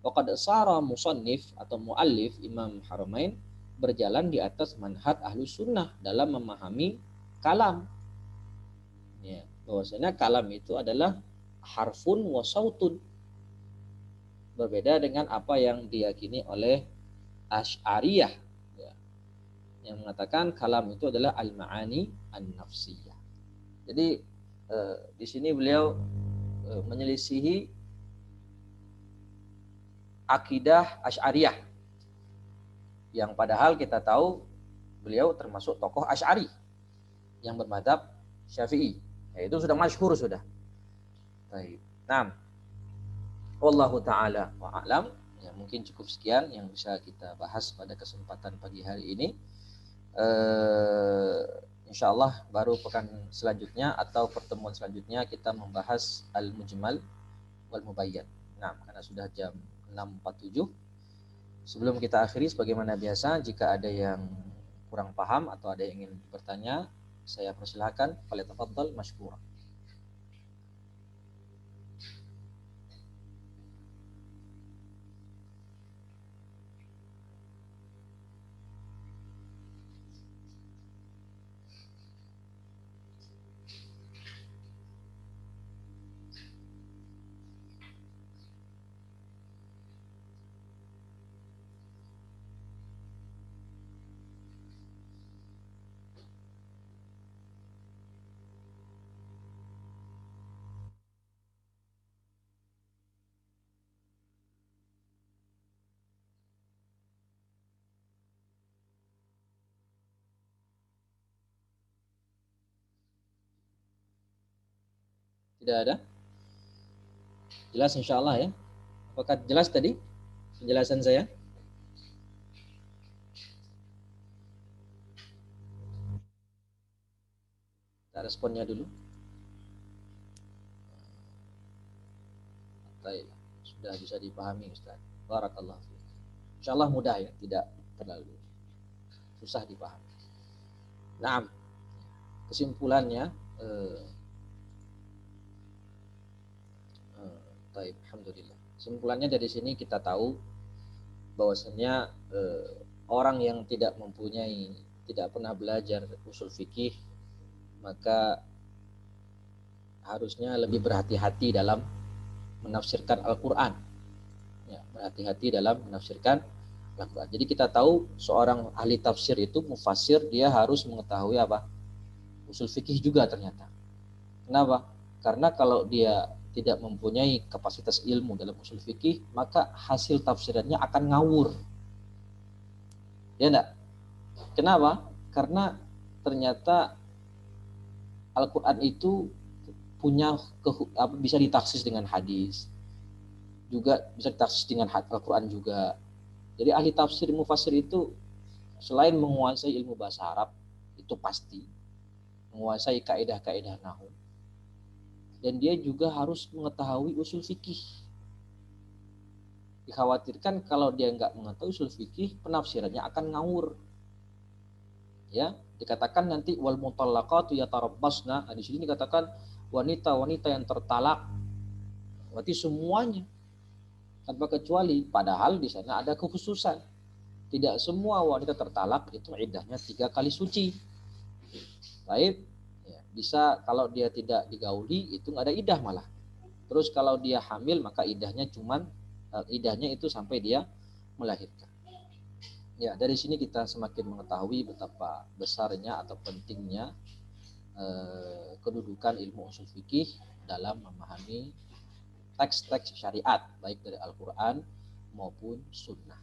Waqad sara musannif atau muallif Imam Haramain berjalan di atas manhaj Ahlus Sunnah dalam memahami kalam. Ya, bahwasanya kalam itu adalah harfun wa sautun. Berbeda dengan apa yang diyakini oleh Asy'ariyah ya, yang mengatakan kalam itu adalah al-ma'ani an-nafsiyah. Jadi di sini beliau menyelisihi akidah Asy'ariyah yang padahal kita tahu beliau termasuk tokoh Asy'ari yang bermadzhab Syafi'i. Ya, itu sudah masyhur sudah. Baik. Nah, wallahu taala wa a'lam. Ya, mungkin cukup sekian yang bisa kita bahas pada kesempatan pagi hari ini. Insyaallah baru pekan selanjutnya atau pertemuan selanjutnya kita membahas al-mujmal wal mubayyan. Nah, karena sudah jam 6.47. Sebelum kita akhiri sebagaimana biasa, jika ada yang kurang paham atau ada yang ingin bertanya, saya persilahkan. Falyatafaddal mashkura. Tidak ada? Jelas insyaallah ya. Apakah jelas tadi penjelasan saya? Kita responnya dulu. Baik, sudah bisa dipahami Ustaz. Barakallahu fiik. Insyaallah mudah ya, tidak terlalu susah dipahami. Nah, kesimpulannya baik, alhamdulillah. Kesimpulannya dari sini kita tahu bahwasanya orang yang tidak pernah belajar usul fikih maka harusnya lebih berhati-hati dalam menafsirkan Al-Quran. Ya, berhati-hati dalam menafsirkan Al-Quran. Jadi kita tahu seorang ahli tafsir itu mufassir dia harus mengetahui apa? Usul fikih juga ternyata. Kenapa? Karena kalau dia tidak mempunyai kapasitas ilmu dalam usul fikih, maka hasil tafsirannya akan ngawur. Ya enggak? Kenapa? Karena ternyata Al-Quran itu punya bisa ditaksis dengan hadis, juga bisa ditaksis dengan Al-Quran juga. Jadi ahli tafsir mufassir itu selain menguasai ilmu bahasa Arab, itu pasti menguasai kaidah-kaidah nahwu, dan dia juga harus mengetahui usul fikih. Dikhawatirkan kalau dia nggak mengetahui usul fikih, penafsirannya akan ngawur. Ya, dikatakan nanti wal mutallaqatu yatarabbasna. Nah, di sini dikatakan wanita-wanita yang tertalak. Berarti semuanya tanpa kecuali, padahal di sana ada kekhususan. Tidak semua wanita tertalak itu iddahnya 3 kali suci. Baik, ya, bisa kalau dia tidak digauli itu nggak ada iddah malah. Terus kalau dia hamil maka idahnya itu sampai dia melahirkan. Ya, dari sini kita semakin mengetahui betapa besarnya atau pentingnya kedudukan ilmu usul fikih dalam memahami teks-teks syariat baik dari Al-Quran maupun Sunnah.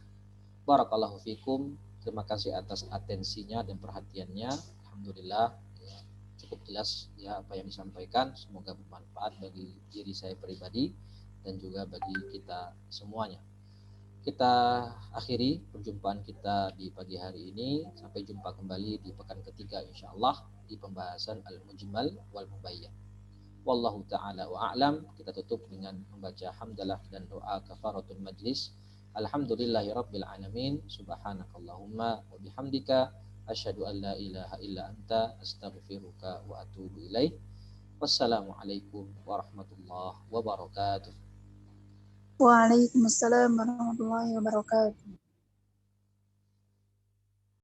Barakallahu fikum. Terima kasih atas atensinya dan perhatiannya. Alhamdulillah, ya, cukup jelas ya apa yang disampaikan. Semoga bermanfaat bagi diri saya pribadi dan juga bagi kita semuanya. Kita akhiri perjumpaan kita di pagi hari ini. Sampai jumpa kembali di pekan ketiga insyaallah di pembahasan Al-Mujmal wal Mubayyan. Wallahu ta'ala wa a'lam. Kita tutup dengan membaca hamdalah dan doa kafaratul majlis. Alhamdulillahi rabbil alamin. Subhanakallahumma wa bihamdika asyhadu an la ilaha illa anta astaghfiruka wa atubu ilaih. Wassalamualaikum warahmatullahi wabarakatuh. Waalaikumsalam warahmatullahi wabarakatuh.